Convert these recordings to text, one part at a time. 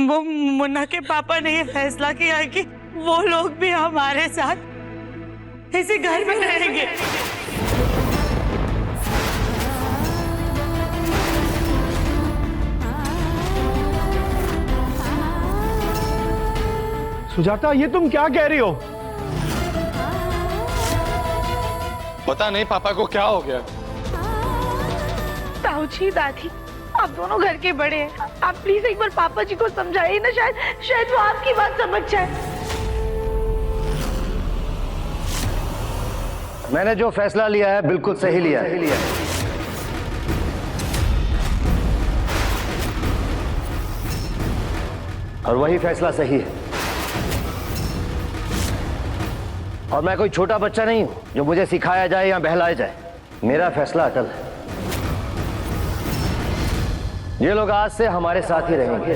वो मुन्ना के पापा ने ये फैसला किया है कि वो लोग भी हमारे साथ इसी घर में रहेंगे। सुजाता, ये तुम क्या कह रही हो? पता नहीं पापा को क्या हो गया। ताऊजी, दादी, आप दोनों घर के बड़े हैं, आप प्लीज एक बार पापा जी को समझाइए ना, शायद वो आपकी बात समझ जाए। मैंने जो फैसला लिया है बिल्कुल सही लिया है। और वही फैसला सही है। और मैं कोई छोटा बच्चा नहीं हूं जो मुझे सिखाया जाए या बहलाया जाए। मेरा फैसला अटल है। ये लोग आज से हमारे साथ ही रहेंगे।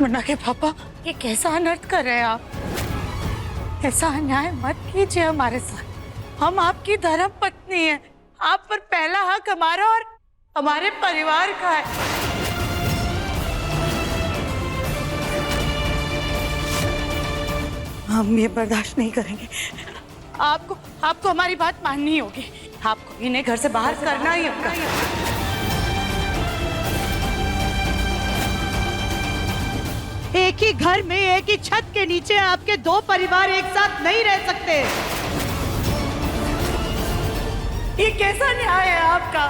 मुन्ना के पापा, ये कैसा अनर्थ कर रहे हैं आप? ऐसा अन्याय मत कीजिए हमारे साथ। हम आपकी धर्म पत्नी हैं। आप पर पहला हक हमारा और हमारे परिवार का है। हम ये बर्दाश्त नहीं करेंगे। आपको हमारी बात माननी होगी। आपको इन्हें घर से बाहर करना ही होगा। एक ही घर में, एक ही छत के नीचे आपके दो परिवार एक साथ नहीं रह सकते। ये कैसा न्याय है आपका?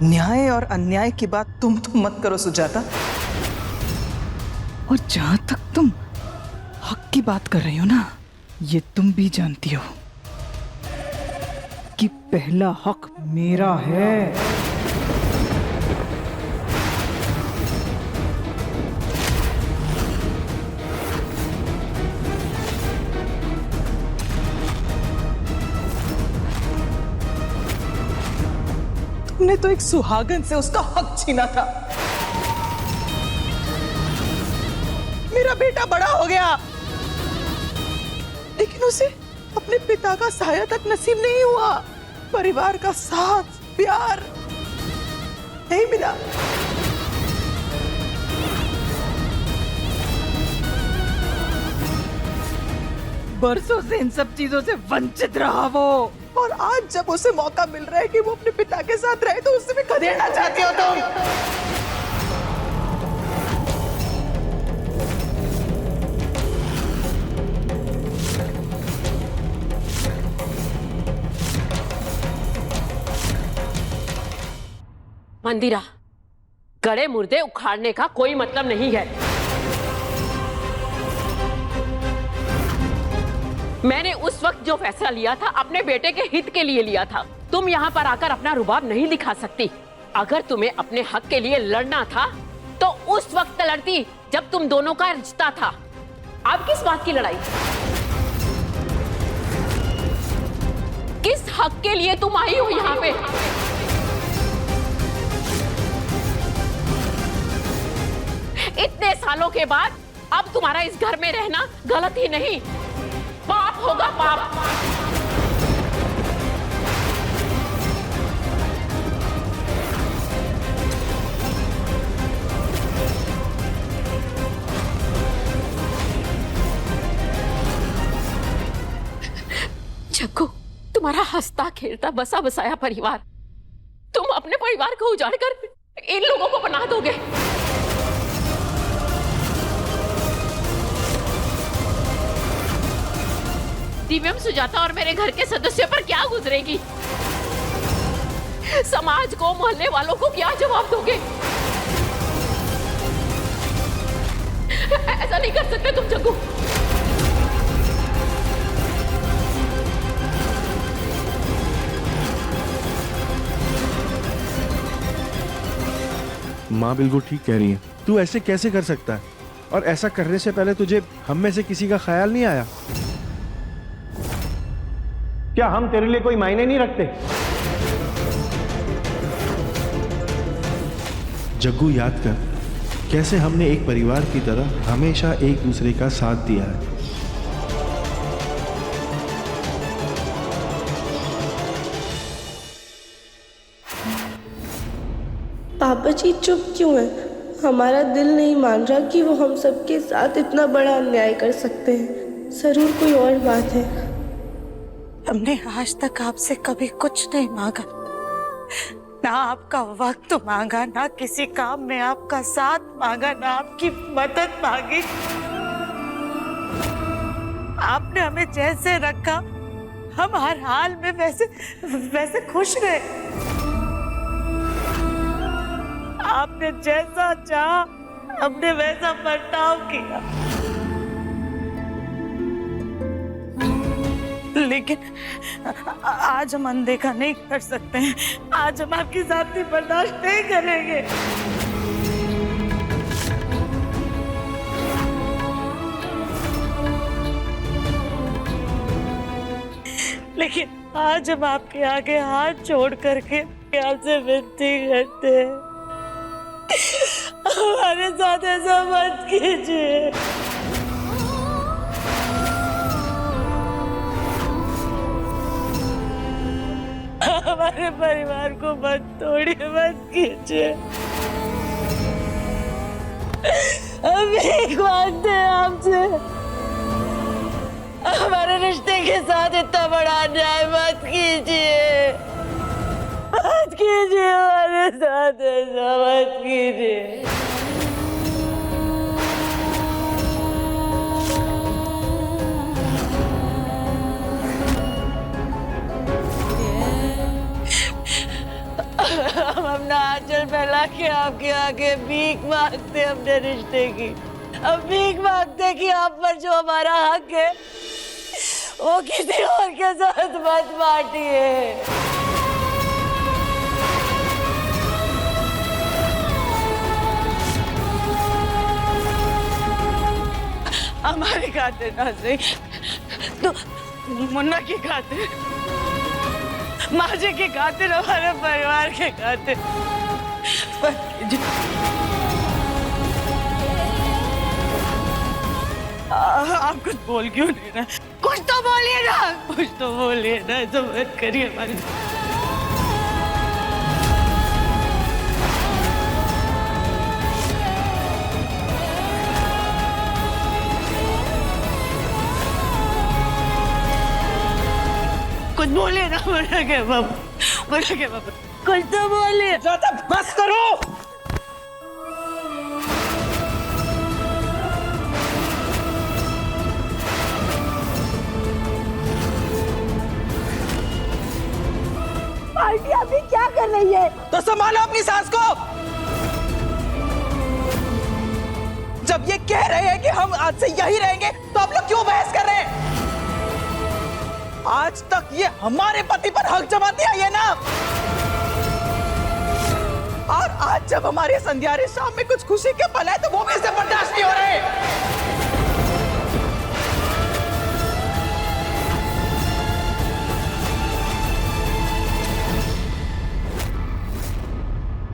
न्याय और अन्याय की बात तुम तो मत करो सुजाता। और जहां तक तुम हक की बात कर रही हो ना, ये तुम भी जानती हो कि पहला हक मेरा है। तुमने तो एक सुहागन से उसका हक छीना था। मेरा बेटा बड़ा हो गया, लेकिन उसे अपने पिता का साया तक नसीब नहीं हुआ। परिवार का साथ, प्यार नहीं मिला। बरसों से इन सब चीजों से वंचित रहा वो। और आज जब उसे मौका मिल रहा है कि वो अपने पिता के साथ रहे, तो उससे भी खदेड़ना चाहती हो तुम। मंदिरा, गड़े मुर्दे उखाड़ने का कोई मतलब नहीं है। मैंने उस वक्त जो फैसला लिया था अपने बेटे के हित के लिए लिया था। तुम यहाँ पर आकर अपना रुबाब नहीं दिखा सकती। अगर तुम्हें अपने हक के लिए लड़ना था तो उस वक्त लड़ती जब तुम दोनों का रिश्ता था। अब किस बात की लड़ाई? किस हक के लिए तुम आई हो यहाँ पे? इतने सालों के बाद अब तुम्हारा इस घर में रहना गलत ही नहीं, पाप होगा, पाप। जग्गू, तुम्हारा हंसता खेलता बसा बसाया परिवार, तुम अपने परिवार को उजाड़ कर इन लोगों को बना दोगे। दिव्यम, सुजाता और मेरे घर के सदस्यों पर क्या गुजरेगी? समाज को, मोहल्ले वालों को क्या जवाब दोगे? ऐसा नहीं कर सकते तुम जग्गू। माँ बिल्कुल ठीक कह रही है। तू ऐसे कैसे कर सकता है? और ऐसा करने से पहले तुझे हम में से किसी का ख्याल नहीं आया? क्या हम तेरे लिए कोई मायने नहीं रखते? जग्गू, याद कर कैसे हमने एक परिवार की तरह हमेशा एक दूसरे का साथ दिया है। पापा जी चुप क्यों है? हमारा दिल नहीं मान रहा कि वो हम सबके साथ इतना बड़ा अन्याय कर सकते हैं। जरूर कोई और बात है। हमने आज तक आपसे कभी कुछ नहीं मांगा, ना आपका वक्त मांगा, ना किसी काम में आपका साथ मांगा, ना आपकी मदद मांगी। आपने हमें जैसे रखा, हम हर हाल में वैसे खुश रहे। आपने जैसा चाहा हमने वैसा बर्ताव किया, लेकिन आज हम अनदेखा नहीं कर सकते हैं। आज हम आपकी ज्यादती बर्दाश्त नहीं करेंगे। लेकिन आज हम आपके आगे हाथ जोड़ करके प्यार से विनती करते हैं, हमारे साथ ऐसा मत कीजिए। हमारे परिवार को मत तोड़िए, मत कीजिए। हम भीख मांगते हैं आपसे, हमारे रिश्ते के साथ इतना बड़ा अन्याय मत कीजिए, मत कीजिए, हमारे साथ ऐसा मत कीजिए। हम अपना आंचल फैला के आपके आगे भीख मांगते अपने रिश्ते की। हम भीख मांगते कि आप पर जो हमारा हक है वो किसी और के साथ मत बांटिए। हमारी खातिर ना सही तो मुन्ना की खातिर, माँ जी की खातिर, हमारे परिवार के खातिर आप कुछ बोल क्यों नहीं रहे? कुछ तो बोलिए ना, कुछ तो बोलिए ना, ऐसा मत करिए हमारे। कुछ बोलिए ना, बोला के बाबा, बोला के बाबा, कुछ तो बोलिए। बस करो। आंटी अभी क्या कर रही है? तो संभालो अपनी सास को। जब ये कह रहे हैं कि हम आज से यही रहेंगे तो आप लोग क्यों बहस कर रहे हैं? आज तक ये हमारे पति पर हक जमाती आई है ना, और आज जब हमारे संध्यारे शाम में कुछ खुशी के पल है तो वो भी इसे बर्दाश्त नहीं हो रहे।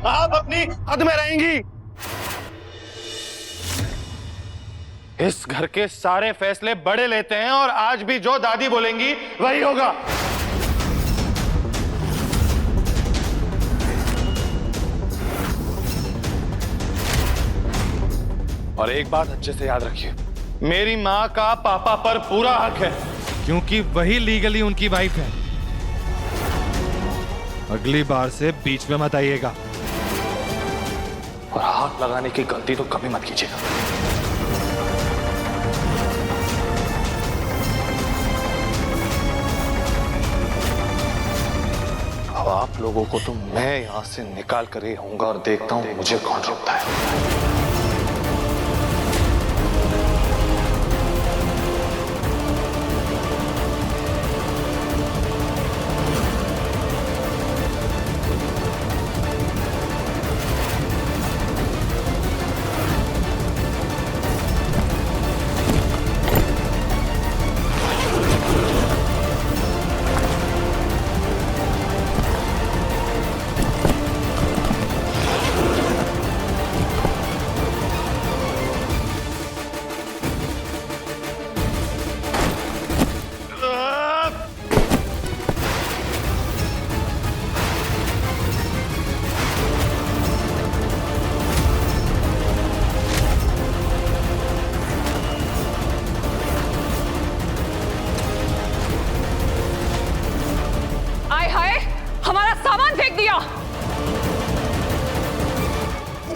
आप अपनी हद में रहेंगी। इस घर के सारे फैसले बड़े लेते हैं और आज भी जो दादी बोलेंगी वही होगा। और एक बात अच्छे से याद रखिए, मेरी माँ का पापा पर पूरा हक है क्योंकि वही लीगली उनकी वाइफ है। अगली बार से बीच में मत आइएगा और हाथ लगाने की गलती तो कभी मत कीजिएगा। अब आप लोगों को तो मैं यहां से निकाल कर ही आऊंगा और देखता हूं मुझे कौन रोकता है।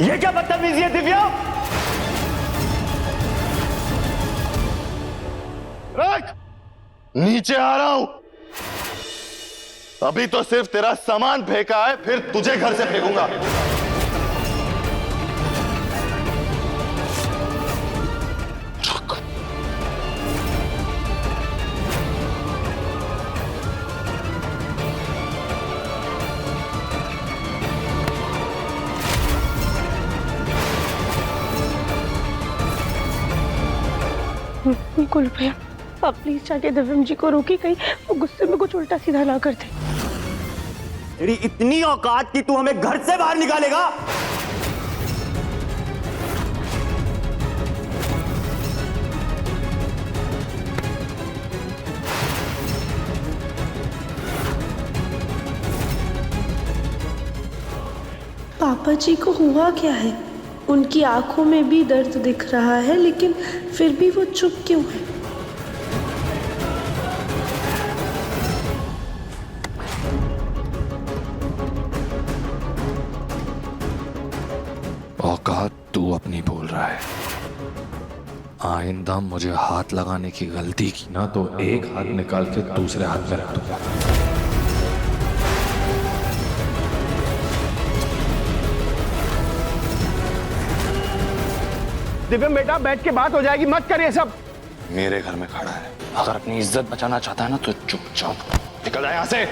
ये क्या बदतमीजी है दिव्या? रख, नीचे आ रहा हूं। अभी तो सिर्फ तेरा सामान फेंका है, फिर तुझे घर से फेंकूंगा। रुक। बिल्कुल भैया, आप प्लीज जाके दिव्यम जी को रोकी, कहीं वो गुस्से में कुछ उल्टा सीधा ना कर दे। तेरी इतनी औकात कि तू हमें घर से बाहर निकालेगा? पापा जी को हुआ क्या है? उनकी आंखों में भी दर्द दिख रहा है, लेकिन फिर भी वो चुप क्यों है? औकात तू अपनी बोल रहा है। आइंदा मुझे हाथ लगाने की गलती की ना तो एक हाथ निकाल के दूसरे हाथ में रख दूंगा। दिव्यम बेटा, बैठ के बात हो जाएगी, मत करिए सब। मेरे घर में खड़ा है, अगर अपनी इज्जत बचाना चाहता है ना तो चुपचाप निकल जाए यहाँ से।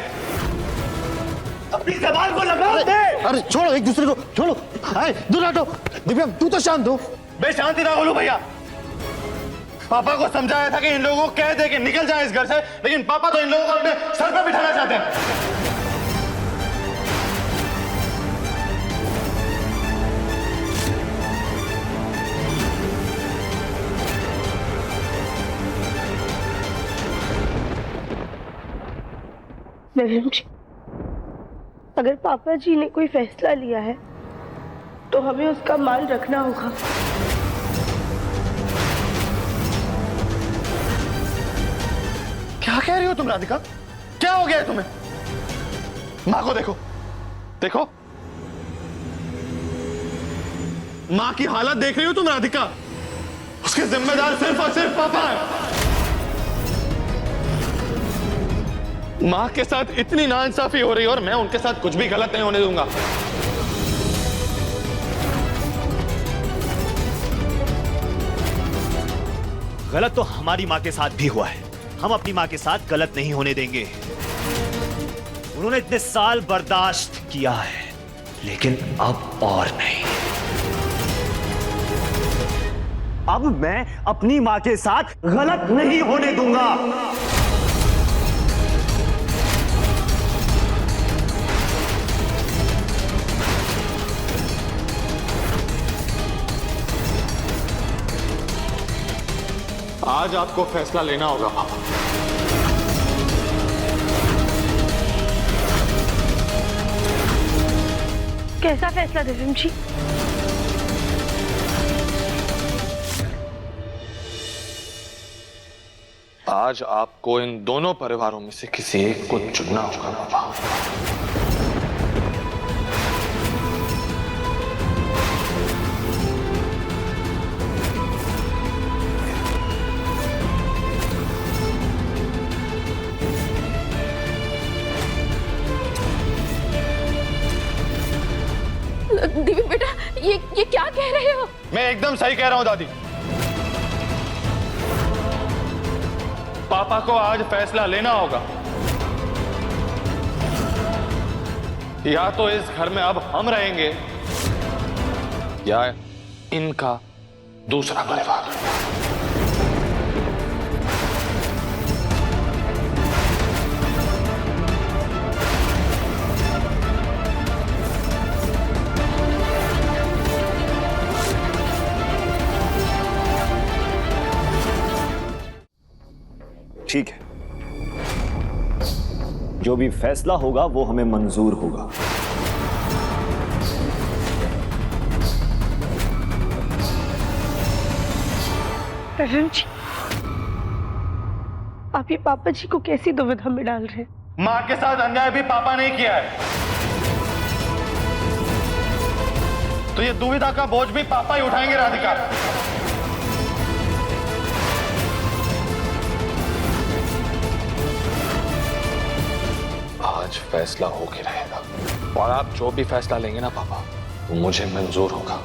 अपनी जबान को लगाम दे। अरे छोड़ो एक दूसरे को, छोड़ो। आए दूर हटो। दिव्यम तू तो शांत हो। मैं शांति ना बोलूं भैया। पापा को समझाया था कि इन लोगों को कह दे कि निकल जाए इस घर से, लेकिन पापा तो इन लोगों को अपने सर पर बिठाना चाहते हैं। दिव्यम जी, अगर पापा जी ने कोई फैसला लिया है तो हमें उसका मान रखना होगा। क्या कह रही हो तुम राधिका? क्या हो गया है तुम्हें? माँ को देखो, देखो माँ की हालत देख रही हो तुम राधिका? उसके जिम्मेदार सिर्फ और सिर्फ पापा है। माँ के साथ इतनी नाइंसाफी हो रही है और मैं उनके साथ कुछ भी गलत नहीं होने दूंगा। गलत तो हमारी माँ के साथ भी हुआ है, हम अपनी माँ के साथ गलत नहीं होने देंगे। उन्होंने इतने साल बर्दाश्त किया है, लेकिन अब और नहीं। अब मैं अपनी माँ के साथ गलत नहीं होने दूंगा। आज आपको फैसला लेना होगा पापा। कैसा फैसला दिव्यम जी? आज आपको इन दोनों परिवारों में से किसी एक को चुनना होगा पापा। दिव्य बेटा, ये क्या कह रहे हो? मैं एकदम सही कह रहा हूं दादी। पापा को आज फैसला लेना होगा। या तो इस घर में अब हम रहेंगे या इनका दूसरा परिवार। ठीक है, जो भी फैसला होगा वो हमें मंजूर होगा। दिव्यम जी, आप ये पापा जी को कैसी दुविधा में डाल रहे हैं? मां के साथ अन्याय भी पापा ने किया है। तो ये दुविधा का बोझ भी पापा ही उठाएंगे राधिका। आज फैसला होके रहेगा, और आप जो भी फैसला लेंगे ना पापा, वो मुझे मंजूर होगा।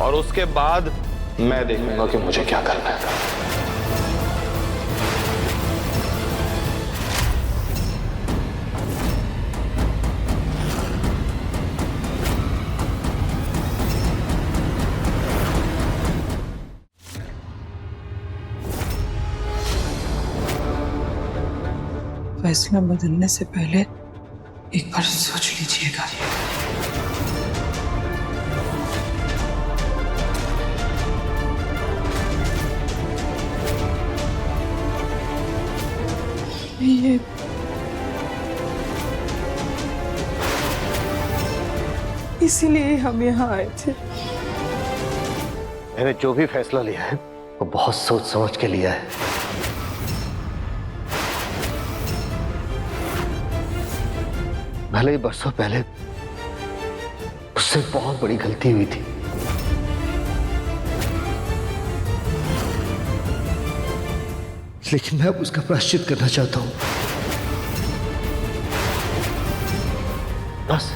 और उसके बाद मैं देखूंगा कि मुझे क्या करना है। फैसला बदलने से पहले एक बार सोच लीजिएगा। ये इसीलिए हम यहाँ आए थे। मैंने जो भी फैसला लिया है वो बहुत सोच समझ के लिया है। भले ही बरसों पहले उससे बहुत बड़ी गलती हुई थी, लेकिन मैं अब उसका प्रायश्चित करना चाहता हूं। बस,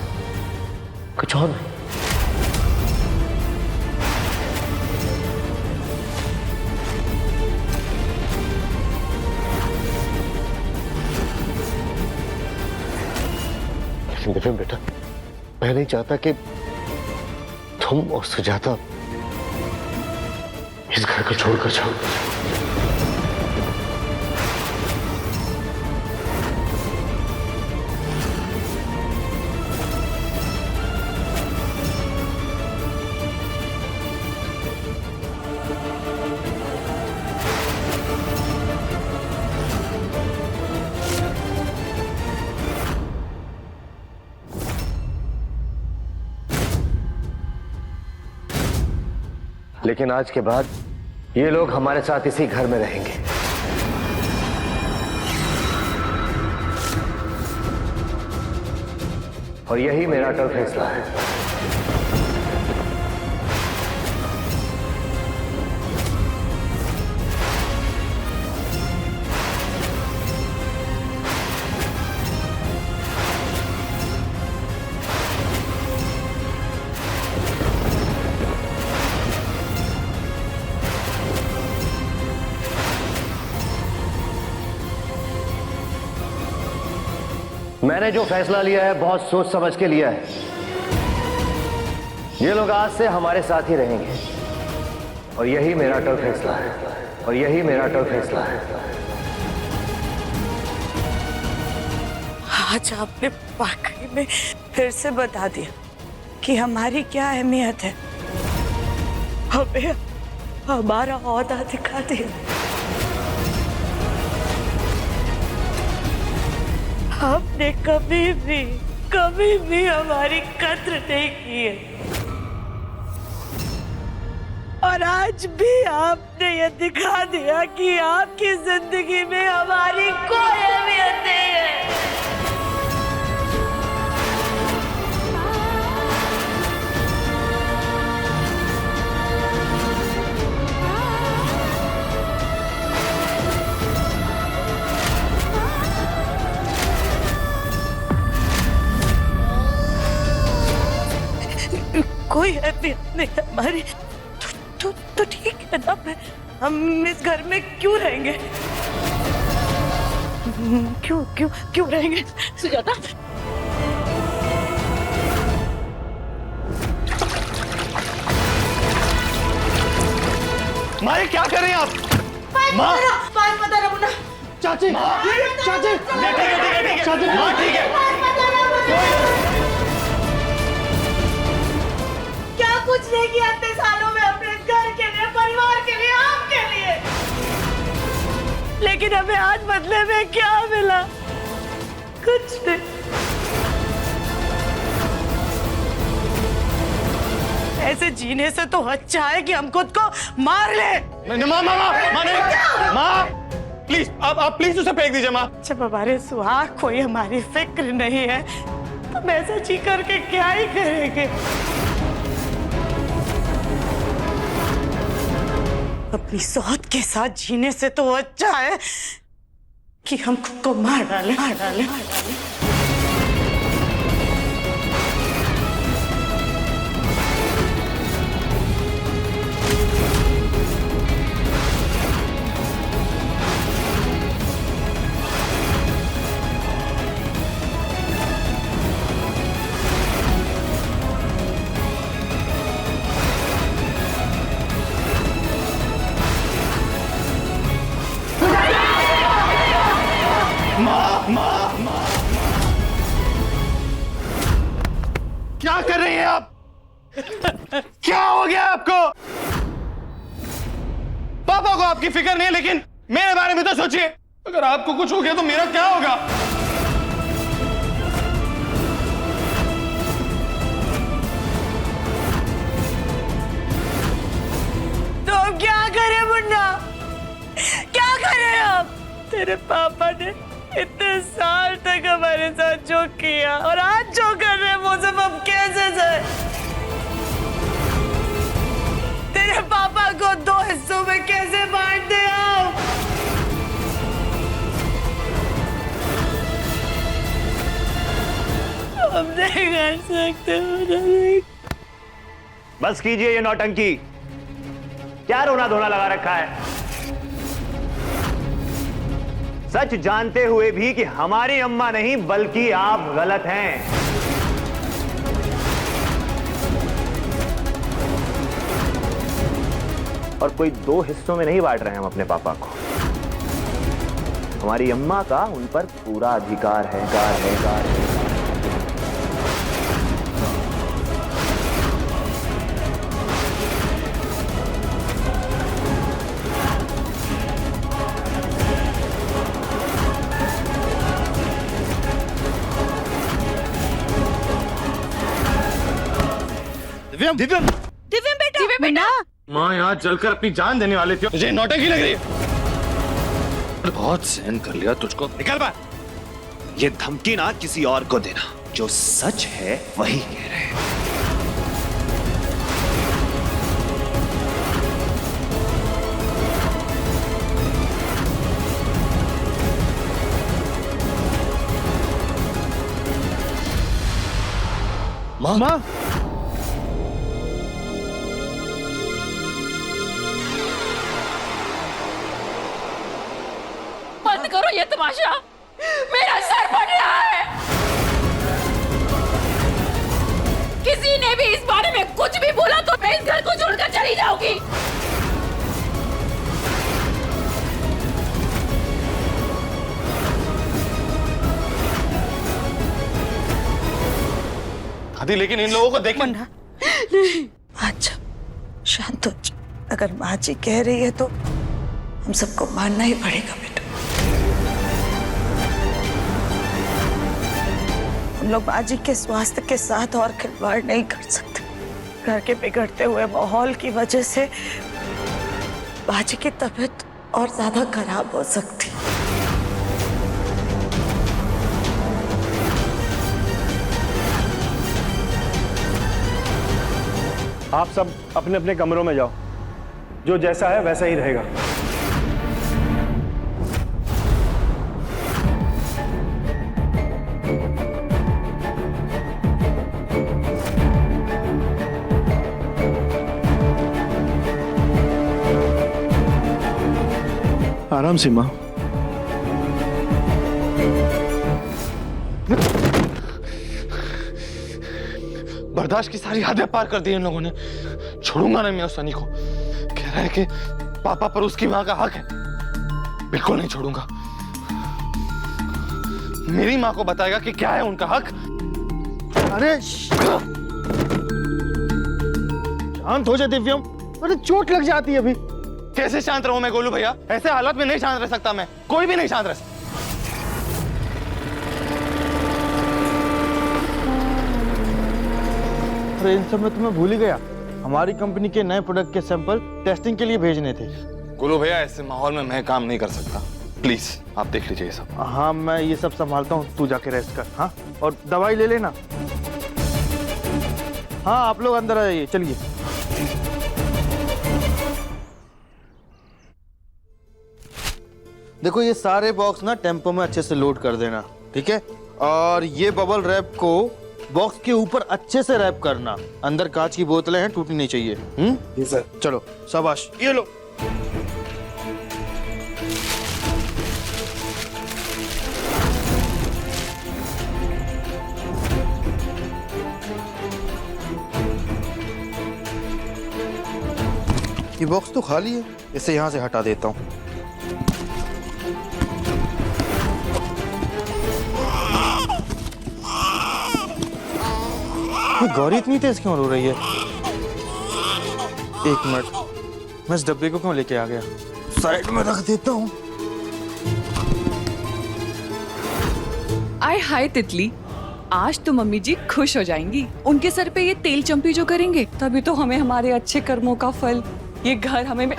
कुछ और नहीं। लेकिन बेटा, मैं नहीं चाहता कि तुम और सुजाता इस घर को छोड़कर जाओ। लेकिन आज के बाद ये लोग हमारे साथ इसी घर में रहेंगे। और यही मेरा अटल फैसला है। मैंने जो फैसला लिया है बहुत सोच समझ के लिया है। ये लोग आज से हमारे साथ ही रहेंगे और यही मेरा अटल फैसला है। और यही मेरा अटल फैसला है। आज आपने वाकई में फिर से बता दिया कि हमारी क्या अहमियत है। हमें हमारा औहदा दिखा दिया। आपने कभी भी हमारी कद्र नहीं की है, और आज भी आपने ये दिखा दिया कि आपकी जिंदगी में हमारी कोई अहमियत नहीं है। कोई अहमियत नहीं हमारी। तो ठीक है ना, हम इस घर में क्यों रहेंगे? क्यों रहेंगे? सुजाता, माँ, ये क्या कर रहे हैं आप? माँ, पता रहा मुन्ना। चाची, चाची, ठीक है, माँ ठीक है। क्या कुछ नहीं किया इतने सालों में अपने घर के लिए, परिवार के लिए, आपके लिए। लेकिन हमें आज बदले में क्या मिला? कुछ नहीं। ऐसे जीने से तो अच्छा है कि हम खुद को मार ले। माँ, प्लीज आप प्लीज उसे फेंक दीजिए माँ। जब हमारे सुहाग कोई हमारी फिक्र नहीं है तो हम ऐसा जी करके क्या ही करेंगे। अपनी सोच के साथ जीने से तो अच्छा है कि हम खुद को मार डालें। क्या कर रही हैं आप? क्या हो गया आपको? पापा को आपकी फिक्र नहीं है, लेकिन मेरे बारे में तो सोचिए। अगर आपको कुछ हो गया तो मेरा क्या होगा? तो अब क्या करें मुन्ना, क्या करें अब? तेरे पापा ने इतने साल तक हमारे साथ जो किया और आज जो कर रहे हैं वो सब अब कैसे सहे? तेरे पापा को 2 हिस्सों में कैसे बांट दे आप? हम नहीं कर सकते। बस कीजिए ये नौटंकी, क्या रोना धोना लगा रखा है? सच जानते हुए भी कि हमारी अम्मा नहीं बल्कि आप गलत हैं। और कोई 2 हिस्सों में नहीं बांट रहे हैं हम अपने पापा को। हमारी अम्मा का उन पर पूरा अधिकार है। दिव्यम बेटा माँ यहाँ जलकर अपनी जान देने वाले थे, मुझे नौटंकी लग रही है। बहुत सहन कर लिया तुझको, निकल बाहर। ये धमकी ना किसी और को देना, जो सच है वही कह रहे हैं। माँ बंद करो ये तमाशा, मेरा सर फट रहा है। किसी ने भी इस बारे में कुछ भी बोला तो मैं इस घर को छोड़कर चली जाऊंगी। दादी लेकिन इन लोगों को देख मुन्ना अच्छा शांत हो जा। अगर माँ जी कह रही है तो हम सबको मानना ही पड़ेगा बेटा। हम लोग माँ जी के स्वास्थ्य के साथ और खिलवाड़ नहीं कर सकते। घर के बिगड़ते हुए माहौल की वजह से माँ जी की तबीयत और ज्यादा खराब हो सकती। आप सब अपने अपने कमरों में जाओ, जो जैसा है वैसा ही रहेगा। आराम से माँ। बर्दाश्त की सारी हदें पार कर दी इन लोगों ने। छोड़ूंगा नहीं मैं उस सनी को। कह रहा है कि पापा पर उसकी मां का हक है, बिल्कुल नहीं छोड़ूंगा। मेरी मां को बताएगा कि क्या है उनका हक। अरे शांत हो जा दिव्यम, अरे चोट लग जाती है अभी। कैसे शांत रहूं मैं गोलू भैया? ऐसे हालत में नहीं शांत रह सकता मैं, कोई भी नहीं शांत रह सकता। अरे इन सब में तुम्हें भूल ही गया, हमारी कंपनी के नए प्रोडक्ट के सैंपल टेस्टिंग के लिए भेजने थे। गोलू भैया ऐसे माहौल में मैं काम नहीं कर सकता। प्लीज आप देख लीजिए ये सब। हाँ मैं ये सब संभालता हूँ, तू जाके रेस्ट कर। हाँ और दवाई ले लेना। हाँ आप लोग अंदर आ जाइए, चलिए। देखो ये सारे बॉक्स ना टेम्पो में अच्छे से लोड कर देना, ठीक है? और ये बबल रैप को बॉक्स के ऊपर अच्छे से रैप करना। अंदर कांच की बोतलें हैं, टूटनी नहीं चाहिए। जी सर। चलो शाबाश, ये लो। ये बॉक्स तो खाली है, इसे यहाँ से हटा देता हूँ। गौरी इतनी तेज क्यों रो रही है? एक मिनट, मैं इस डब्बे को क्यों लेके आ गया? साइड में रख देता हूँ। आय हाय तितली, आज तो मम्मी जी खुश हो जाएंगी। उनके सर पे ये तेल चंपी जो करेंगे, तभी तो हमें हमारे अच्छे कर्मों का फल, ये घर हमें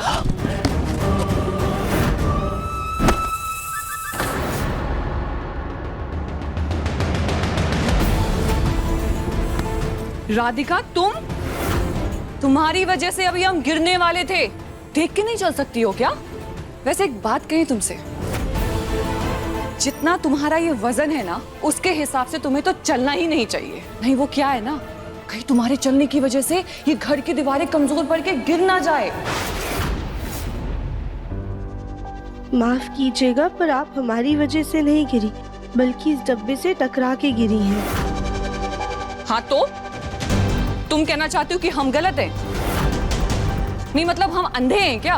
राधिका, तुम्हारी वजह से अभी हम गिरने वाले थे। देख के नहीं चल सकती हो क्या? वैसे एक बात कही तुमसे, जितना तुम्हारा ये वजन है ना, उसके हिसाब से तुम्हें तो चलना ही नहीं चाहिए। नहीं वो क्या है ना, कहीं तुम्हारे चलने की वजह से ये घर की दीवारें कमजोर पड़ के गिर ना जाए। माफ कीजिएगा, पर आप हमारी वजह से नहीं गिरी, बल्कि इस डब्बे से टकरा के गिरी हैं। हाँ तो तुम कहना चाहती हो कि हम गलत हैं? नहीं मतलब हम अंधे हैं क्या?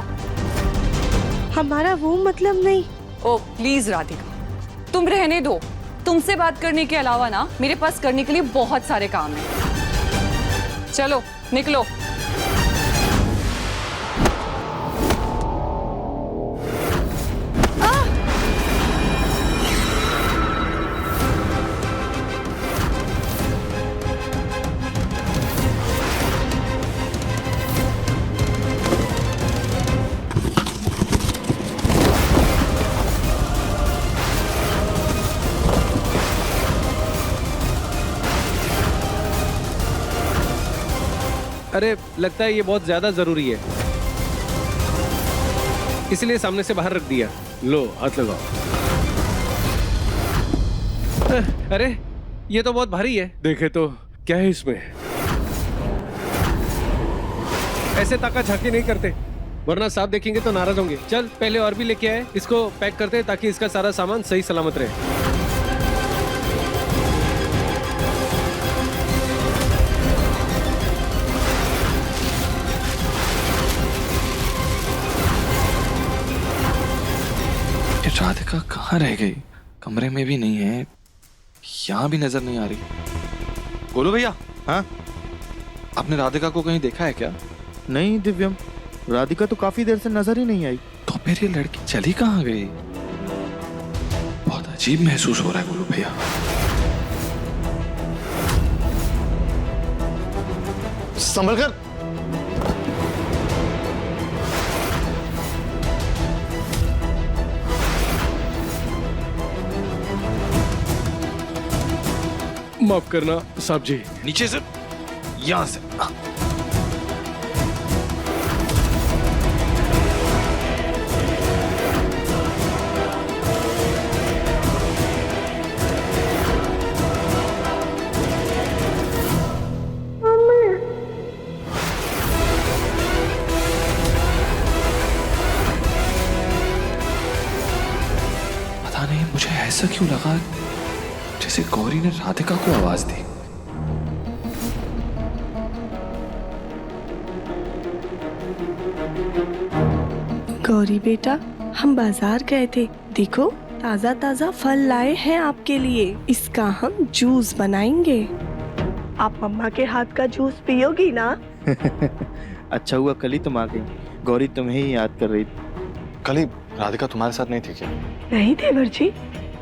हमारा वो मतलब नहीं। ओ प्लीज राधिका, तुम रहने दो। तुमसे बात करने के अलावा ना मेरे पास करने के लिए बहुत सारे काम हैं। चलो निकलो। अरे लगता है ये बहुत ज्यादा जरूरी है, इसलिए सामने से बाहर रख दिया। लो हाथ लगाओ। अरे ये तो बहुत भारी है। देखे तो क्या है इसमें? ऐसे ताका झांकी नहीं करते, वरना साफ देखेंगे तो नाराज होंगे। चल पहले और भी लेके आए, इसको पैक करते हैं ताकि इसका सारा सामान सही सलामत रहे। राधिका कहाँ रह गई? कमरे में भी नहीं है, यहाँ भी नजर नहीं आ रही। गोलू भैया, हाँ आपने राधिका को कहीं देखा है क्या? नहीं दिव्यम, राधिका तो काफी देर से नजर ही नहीं आई। तो फिर ये लड़की चली कहाँ गई? बहुत अजीब महसूस हो रहा है गोलू भैया। संभल कर। माफ करना साहब जी। नीचे से, यहां से। पता नहीं मुझे ऐसा क्यों लगा जैसे गौरी ने राधिका को आवाज दी। गौरी बेटा, हम बाजार गए थे, देखो ताजा ताजा फल लाए हैं आपके लिए। इसका हम जूस बनाएंगे। आप मम्मा के हाथ का जूस पियोगी ना? अच्छा हुआ कल ही तुम आ गई, गौरी तुम्हें ही याद कर रही थी। कल ही राधिका तुम्हारे साथ नहीं थी क्या? नहीं देवर जी,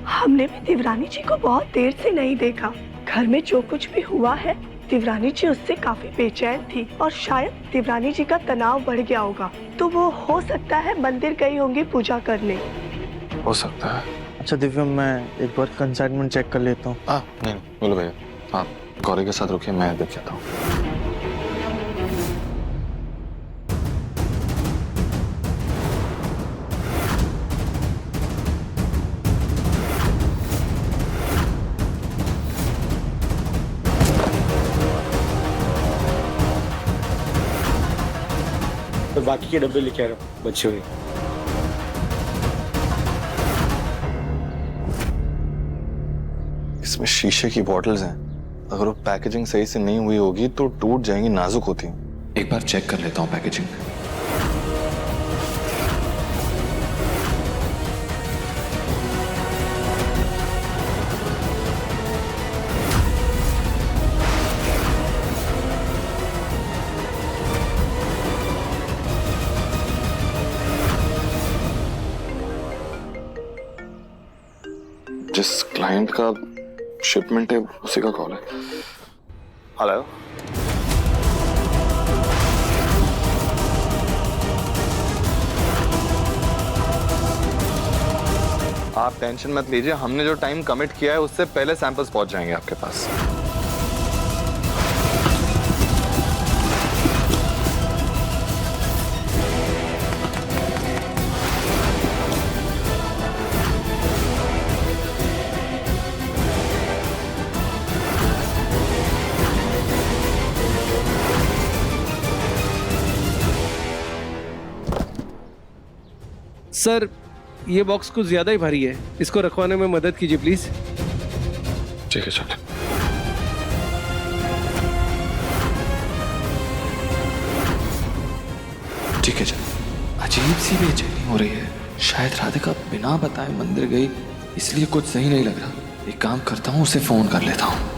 हमने भी देवरानी जी को बहुत देर से नहीं देखा। घर में जो कुछ भी हुआ है, देवरानी जी उससे काफी बेचैन थी और शायद देवरानी जी का तनाव बढ़ गया होगा, तो वो हो सकता है मंदिर गई होंगी पूजा करने। हो सकता है। अच्छा दिव्यम, मैं एक बार कंसाइनमेंट चेक कर लेता हूँ। नहीं बोलो भैया, आप गौरी के साथ रुकिए, मैं देख लेता हूँ। तो बाकी के डब्बे लेके आ रहा हूँ बच्चे हुए। इसमें शीशे की बॉटल्स हैं, अगर वो पैकेजिंग सही से नहीं हुई होगी तो टूट जाएंगी, नाजुक होती हैं। एक बार चेक कर लेता हूँ पैकेजिंग। जिस क्लाइंट का शिपमेंट है उसी का कॉल है। हेलो, आप टेंशन मत लीजिए, हमने जो टाइम कमिट किया है उससे पहले सैंपल्स पहुंच जाएंगे आपके पास। सर, ये बॉक्स कुछ ज्यादा ही भारी है, इसको रखवाने में मदद कीजिए प्लीज। ठीक है, चल। ठीक है, चल। अजीब सी बेचैनी हो रही है, शायद राधिका बिना बताए मंदिर गई, इसलिए कुछ सही नहीं लग रहा। एक काम करता हूँ, उसे फोन कर लेता हूँ।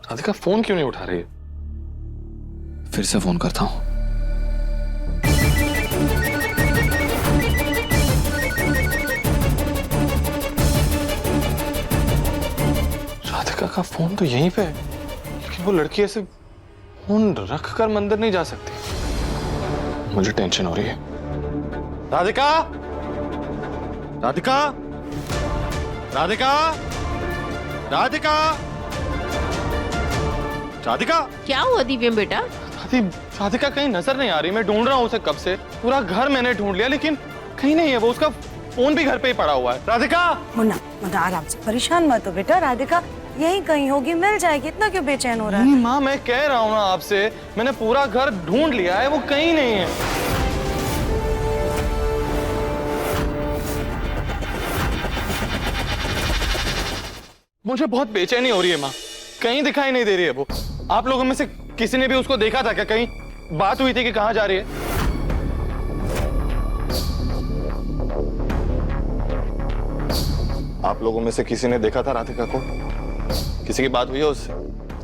राधिका फोन क्यों नहीं उठा रही है? फिर से फोन करता हूं। राधिका का फोन तो यहीं पे है, लेकिन वो लड़की ऐसे फोन रख कर मंदिर नहीं जा सकती। मुझे टेंशन हो रही है। राधिका, राधिका, राधिका, राधिका, राधिका। क्या हुआ दिव्यम बेटा? राधिका कहीं नजर नहीं आ रही, मैं ढूंढ रहा हूँ उसे कब से, पूरा घर मैंने ढूंढ लिया लेकिन कहीं नहीं है वो। उसका फोन भी घर पे ही पड़ा हुआ है। राधिका, मुन्ना मुन्ना आराम से, परेशान मत हो बेटा, राधिका यहीं कहीं होगी, मिल जाएगी, इतना क्यों बेचैन हो रहा है? माँ, मैं कह रहा हूँ ना आपसे, मैंने पूरा घर ढूंढ लिया है, वो कहीं नहीं है। मुझे बहुत बेचैनी हो रही है माँ, कहीं दिखाई नहीं दे रही है वो। आप लोगों में से किसी ने भी उसको देखा था क्या? कहीं बात हुई थी कि कहाँ जा रही है? आप लोगों में से किसी ने देखा था राधिका को? किसी की बात हुई है उससे?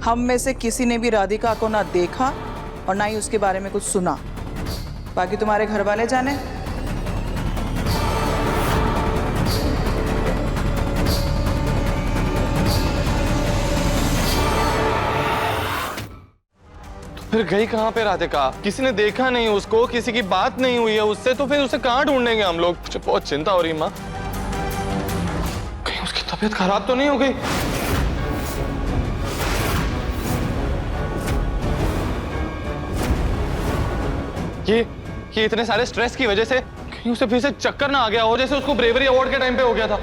हम में से किसी ने भी राधिका को ना देखा और ना ही उसके बारे में कुछ सुना। बाकी तुम्हारे घर वाले जाने। फिर गई कहाँ पे राधिका? किसी ने देखा नहीं उसको, किसी की बात नहीं हुई है उससे, तो फिर उसे कहाँ ढूंढेंगे हम लोग? मुझे बहुत चिंता हो रही है माँ, कहीं उसकी तबीयत खराब तो नहीं हो गई? ये इतने सारे स्ट्रेस की वजह से कहीं उसे फिर से चक्कर ना आ गया हो, जैसे उसको ब्रेवरी अवार्ड के टाइम पे हो गया था।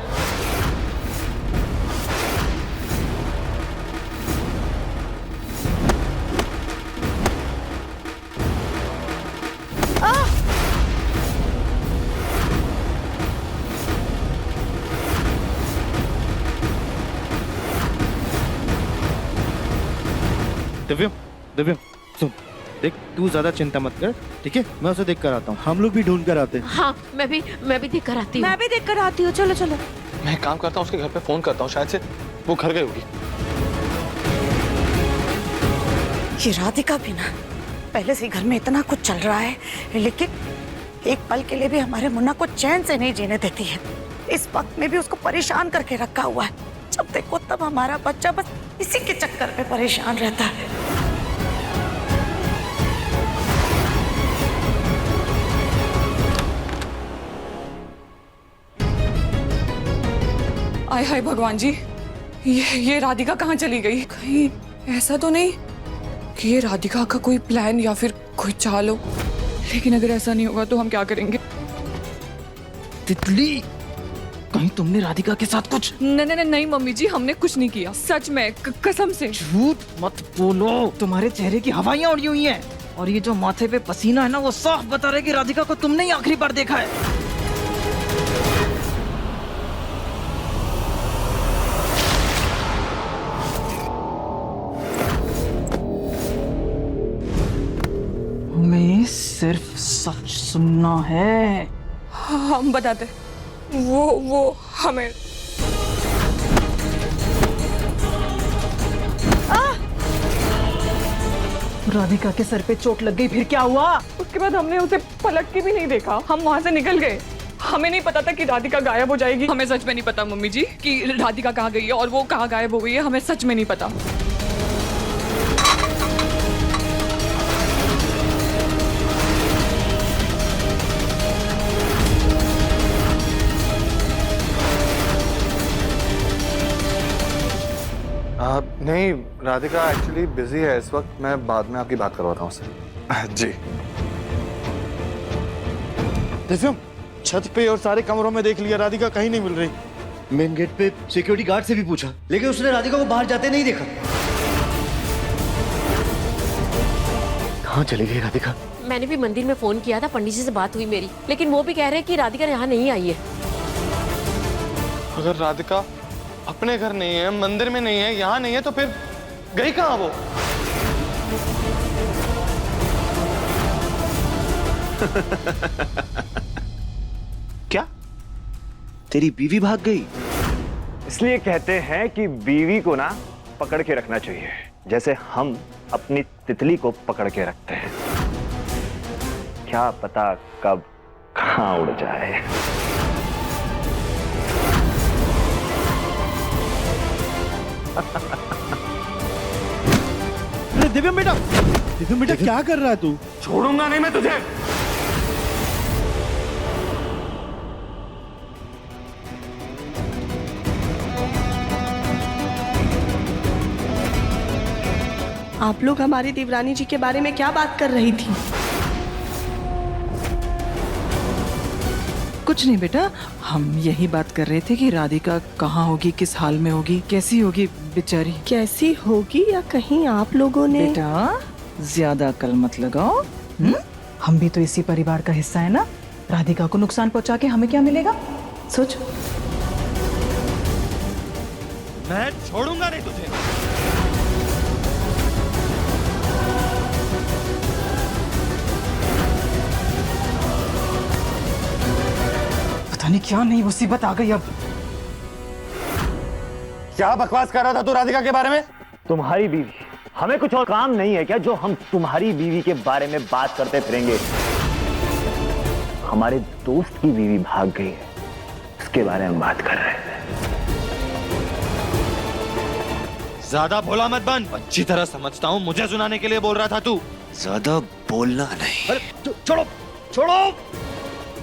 दिव्यम, दिव्यम सुन, देख तू ज्यादा चिंता मत कर, ठीक है? मैं उसे देख कर आता हूँ। हम लोग भी ढूंढ कर आते हैं। हाँ मैं भी देख कर आती हूँ। मैं भी देख कर आती हूँ, चलो चलो। मैं एक काम करता हूँ, उसके घर पे फोन करता हूँ, शायद से वो घर गई होगी। ये राधिका भी ना, पहले से घर में इतना कुछ चल रहा है, लेकिन एक पल के लिए भी हमारे मुन्ना को चैन से नहीं जीने देती है। इस वक्त में भी उसको परेशान करके रखा हुआ है। जब देखो तब हमारा बच्चा बस इसी के चक्कर में परेशान रहता है। आय हाय भगवान जी, ये राधिका कहाँ चली गई? कहीं ऐसा तो नहीं कि ये राधिका का कोई प्लान या फिर कोई चाल हो? लेकिन अगर ऐसा नहीं होगा तो हम क्या करेंगे? तितली, कहीं तुमने राधिका के साथ कुछ? नहीं मम्मी जी, हमने कुछ नहीं किया, सच में, कसम से। झूठ मत बोलो, तुम्हारे चेहरे की हवाइयां उड़ी हुई हैं और ये जो माथे पे पसीना है ना, वो साफ बता रहा है कि राधिका को तुमने ही आखिरी बार देखा है। हमें सिर्फ सच सुनना है। हम बताते, वो हमें राधिका के सर पे चोट लग गई, फिर क्या हुआ? उसके बाद हमने उसे पलट के भी नहीं देखा, हम वहाँ से निकल गए। हमें नहीं पता था कि राधिका गायब हो जाएगी। हमें सच में नहीं पता मम्मी जी कि राधिका कहाँ गई है और वो कहाँ गायब हो गई है, हमें सच में नहीं पता। नहीं, राधिका एक्चुअली बिजी है इस वक्त, मैं बाद में आपकी बात करवाता हूँ उससे। जी। दिव्यम, छत पे और सारे कमरों में देख लिया, राधिका कहीं नहीं मिल रही। मेन गेट पे सिक्योरिटी गार्ड से भी पूछा, लेकिन उसने राधिका को बाहर जाते नहीं देखा। कहाँ चली गई राधिका? मैंने भी मंदिर में फोन किया था, पंडित जी से बात हुई मेरी, लेकिन वो भी कह रहे हैं कि राधिका यहाँ नहीं आई है। अगर राधिका अपने घर नहीं है, मंदिर में नहीं है, यहाँ नहीं है, तो फिर गई कहाँ वो? क्या तेरी बीवी भाग गई? इसलिए कहते हैं कि बीवी को ना पकड़ के रखना चाहिए, जैसे हम अपनी तितली को पकड़ के रखते हैं। क्या पता कब कहाँ उड़ जाए। अरे दिव्यम बेटा क्या कर रहा है तू? छोड़ूंगा नहीं मैं तुझे। आप लोग हमारी देवरानी जी के बारे में क्या बात कर रही थी? कुछ नहीं बेटा, हम यही बात कर रहे थे कि राधिका कहाँ होगी, किस हाल में होगी, कैसी होगी बेचारी। कैसी होगी या कहीं आप लोगों ने? बेटा ज्यादा अकल मत लगाओ। हम भी तो इसी परिवार का हिस्सा है ना। राधिका को नुकसान पहुंचा के हमें क्या मिलेगा? सोच। मैं छोड़ूंगा नहीं तुझे। पता नहीं क्या नई मुसीबत आ गई अब। क्या बकवास कर रहा था तू राधिका के बारे में? तुम्हारी बीवी, हमें कुछ और काम नहीं है क्या जो हम तुम्हारी बीवी के बारे में बात करते फिरेंगे? हमारे दोस्त की बीवी भाग गई है, इसके बारे में बात कर रहे हैं। ज्यादा भोला मत बन, अच्छी तरह समझता हूँ मुझे सुनाने के लिए बोल रहा था तू। ज्यादा बोलना नहीं। अरे छोड़ो छोड़ो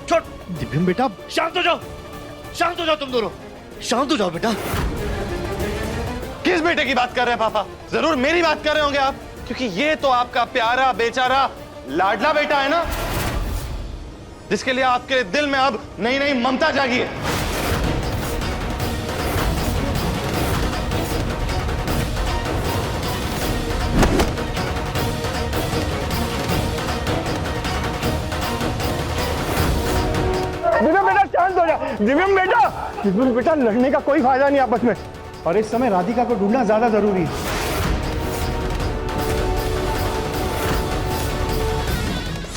छोड़। दिव्यम बेटा शांत हो जाओ, शांत हो जाओ तुम दोनों, शांत हो जाओ बेटा। किस बेटे की बात कर रहे हैं पापा? जरूर मेरी बात कर रहे होंगे आप, क्योंकि ये तो आपका प्यारा बेचारा लाडला बेटा है ना, जिसके लिए आपके दिल में अब नई नई ममता जागी है। दिव्यम बेटा शांत हो जा। दिव्यम बेटा लड़ने का कोई फायदा नहीं आपस में, और इस समय राधिका को ढूंढना ज्यादा जरूरी है।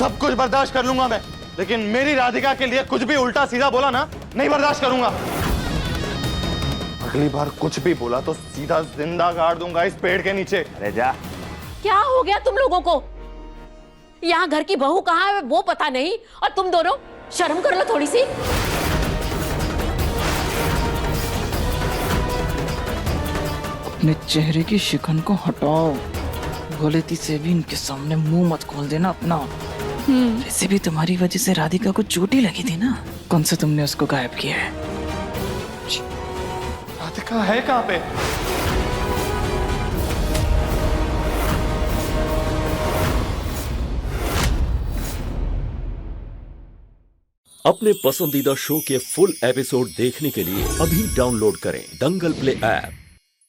सब कुछ बर्दाश्त कर लूंगा मैं, लेकिन मेरी राधिका के लिए कुछ भी उल्टा सीधा बोला ना, नहीं बर्दाश्त करूंगा। अगली बार कुछ भी बोला तो सीधा जिंदा गाड़ दूंगा इस पेड़ के नीचे। अरे जा। क्या हो गया तुम लोगों को? यहाँ घर की बहू कहाँ है वो पता नहीं, और तुम दोनों शर्म कर लो थोड़ी सी। अपने चेहरे की शिकन को हटाओ। गलती से भी इनके सामने मुंह मत खोल देना अपना। वैसे भी तुम्हारी वजह से राधिका को चोट ही लगी थी ना, कौन सा तुमने उसको गायब किया है? राधिका है कहाँ पे? अपने पसंदीदा शो के फुल एपिसोड देखने के लिए अभी डाउनलोड करें दंगल प्ले ऐप।